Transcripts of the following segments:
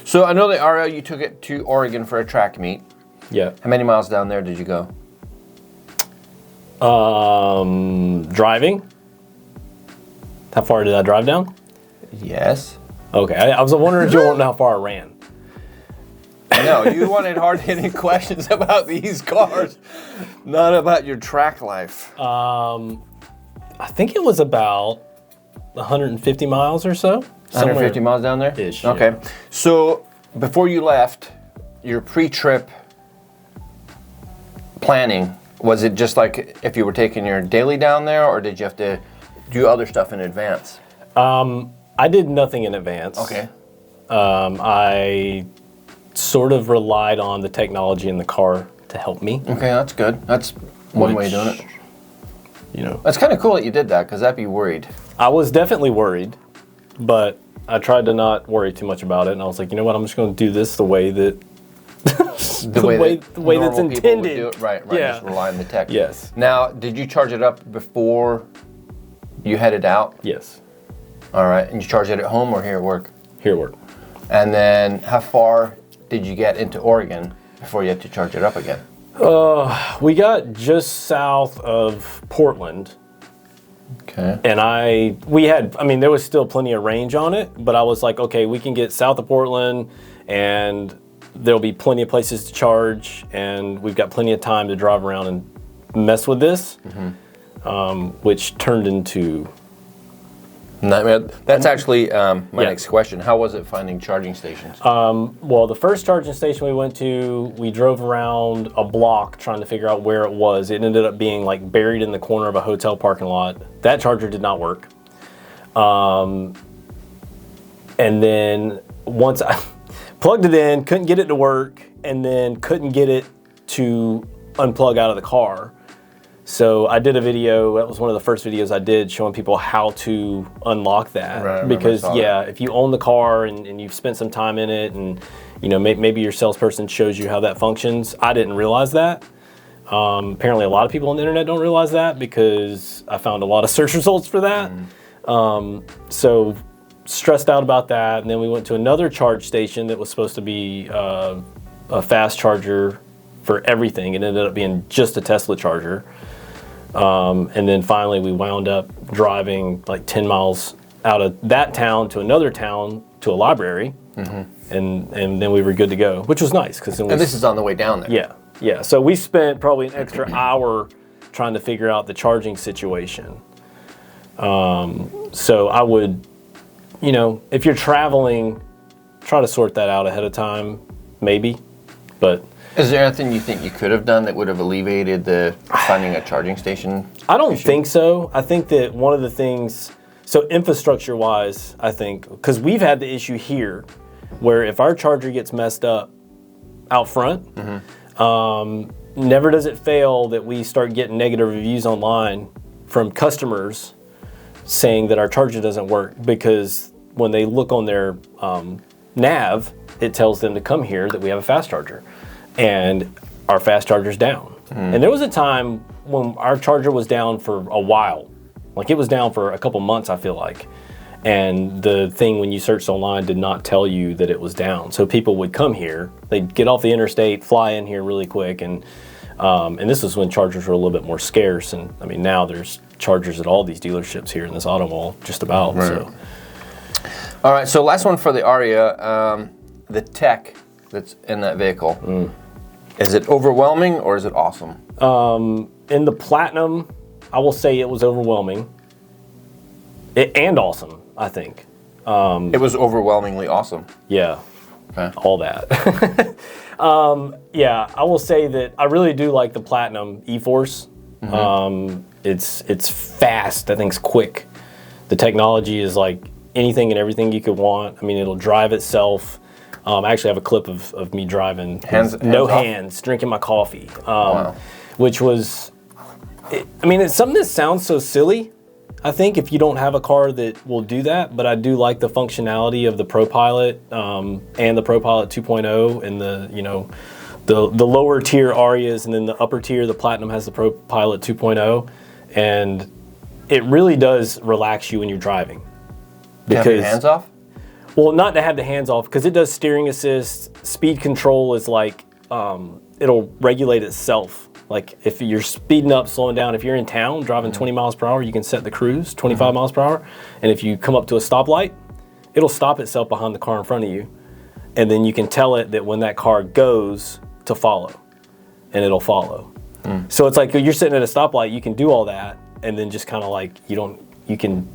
So I know the Ariya, you took it to Oregon for a track meet. Yeah. How many miles down there did you go? Driving. How far did I drive down? Yes. Okay, I was wondering if you want to know how far I ran. No, you wanted hard-hitting questions about these cars, not about your track life. I think it was about 150 miles or so. 150 miles down there? Ish, okay. yeah. So before you left, your pre-trip planning, was it just like if you were taking your daily down there, or did you have to do other stuff in advance? I did nothing in advance. Okay. I sort of relied on the technology in the car to help me. Okay, that's good. That's one way of doing it. You know, That's kind of cool that you did that, because I'd be worried. I was definitely worried, but I tried to not worry too much about it, and I was like, you know what, I'm just going to do this the way that The way that's people would intended. do it. Right, Yeah. just rely on the tech. Yes. Now, did you charge it up before you headed out? Yes. All right, and you charged it at home or here at work? Here at work. And then how far did you get into Oregon before you had to charge it up again? We got just south of Portland, Okay. and there was still plenty of range on it, but I was like, okay, we can get south of Portland, and there'll be plenty of places to charge, and we've got plenty of time to drive around and mess with this, which turned into... That's actually my next question. How was it finding charging stations? Well, the first charging station we went to, we drove around a block trying to figure out where it was. It ended up being like buried in the corner of a hotel parking lot. That charger did not work. And then once I plugged it in, couldn't get it to work, and then couldn't get it to unplug out of the car. So I did a video, that was one of the first videos I did, showing people how to unlock that. Right, because if you own the car and you've spent some time in it, and maybe your salesperson shows you how that functions, I didn't realize that. Apparently a lot of people on the internet don't realize that, because I found a lot of search results for that. So stressed out about that, and then we went to another charge station that was supposed to be a fast charger for everything. It ended up being just a Tesla charger. And then finally we wound up driving like 10 miles out of that town to another town to a library, and then we were good to go, which was nice. And this is on the way down there. Yeah. So we spent probably an extra hour trying to figure out the charging situation. So I would, if you're traveling, try to sort that out ahead of time, maybe, but... Is there anything you think you could have done that would have alleviated the finding a charging station? I don't think so. I think that one of the things, so infrastructure-wise, I think, because we've had the issue here, where if our charger gets messed up out front, never does it fail that we start getting negative reviews online from customers saying that our charger doesn't work, because when they look on their nav, it tells them to come here, that we have a fast charger. And our fast charger's down. And there was a time when our charger was down for a while. Like, it was down for a couple months, I feel like. And the thing when you searched online did not tell you that it was down. So people would come here, they'd get off the interstate, fly in here really quick, and this was when chargers were a little bit more scarce. And I mean, now there's chargers at all these dealerships here in this auto mall, just about. Right. So. All right, so last one for the Ariya, the tech that's in that vehicle. Is it overwhelming or is it awesome? In the Platinum, I will say it was overwhelming. And awesome, I think. It was overwhelmingly awesome. Yeah, Okay. all that. Yeah, I will say that I really do like the Platinum E-Force. It's fast, I think it's quick. The technology is like anything and everything you could want. I mean, it'll drive itself. I actually have a clip of me driving, no hands, drinking my coffee, which was, it's something that sounds so silly, I think, if you don't have a car that will do that, but I do like the functionality of the ProPilot and the ProPilot 2.0 and the lower tier Ariyas, and then the upper tier, the Platinum, has the ProPilot 2.0, and it really does relax you when you're driving. Because you have your hands off? Well, not to have the hands off, because it does steering assist. Speed control is like, it'll regulate itself. Like if you're speeding up, slowing down, if you're in town driving 20 miles per hour, you can set the cruise 25 miles per hour. And if you come up to a stoplight, it'll stop itself behind the car in front of you. And then you can tell it that when that car goes to follow, and it'll follow. So it's like you're sitting at a stoplight, you can do all that, and then just kind of like you can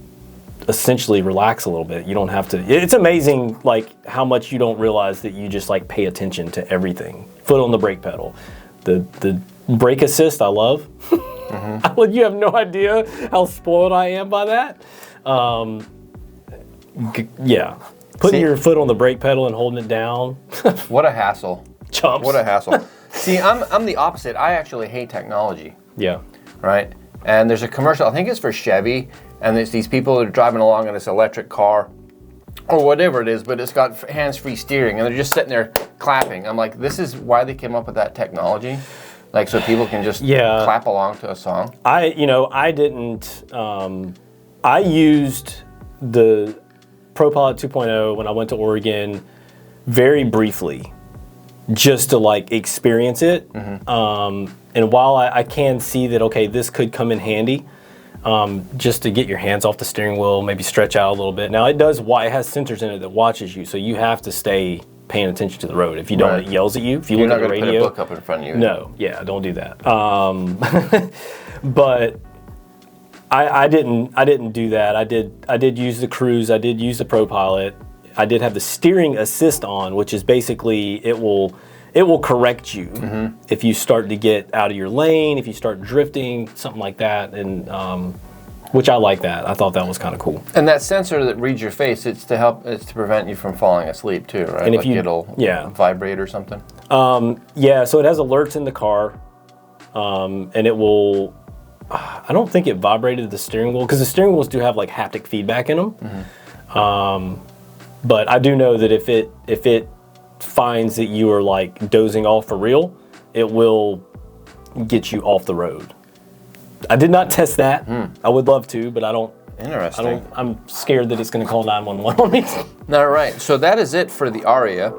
essentially relax a little bit. You don't have to. It's amazing like how much you don't realize that you just like pay attention to everything. Foot on the brake pedal, the brake assist I love. You have no idea how spoiled I am by that. Yeah, putting your foot on the brake pedal and holding it down. What a hassle. Chumps. What a hassle. See, I'm the opposite. I actually hate technology. Yeah. Right? And there's a commercial, I think it's for Chevy, and there's these people that are driving along in this electric car, or whatever it is, but it's got hands-free steering, and they're just sitting there clapping. I'm like, this is why they came up with that technology? Like, so people can just clap along to a song? I didn't, I used the ProPilot 2.0 when I went to Oregon very briefly, just to like experience it. And while I can see that, okay, this could come in handy, just to get your hands off the steering wheel, maybe stretch out a little bit. Now it has sensors in it that watches you, so you have to stay paying attention to the road. If you don't, it yells at you. If you look at the radio, you're not going to put a book up in front of you. No, don't do that. But I didn't do that. I did use the cruise. I did use the ProPilot. I did have the steering assist on, which is basically it will correct you if you start to get out of your lane, if you start drifting, something like that, and which I like that. I thought that was kind of cool. And that sensor that reads your face, it's to prevent you from falling asleep too, right? And like it'll vibrate or something. So it has alerts in the car, and it will. I don't think it vibrated the steering wheel, because the steering wheels do have like haptic feedback in them. But I do know that if it finds that you are like dozing off for real, it will get you off the road. I did not test that. I would love to, but I don't. Interesting. I'm scared that it's going to call 911 on me. All right. So that is it for the Ariya.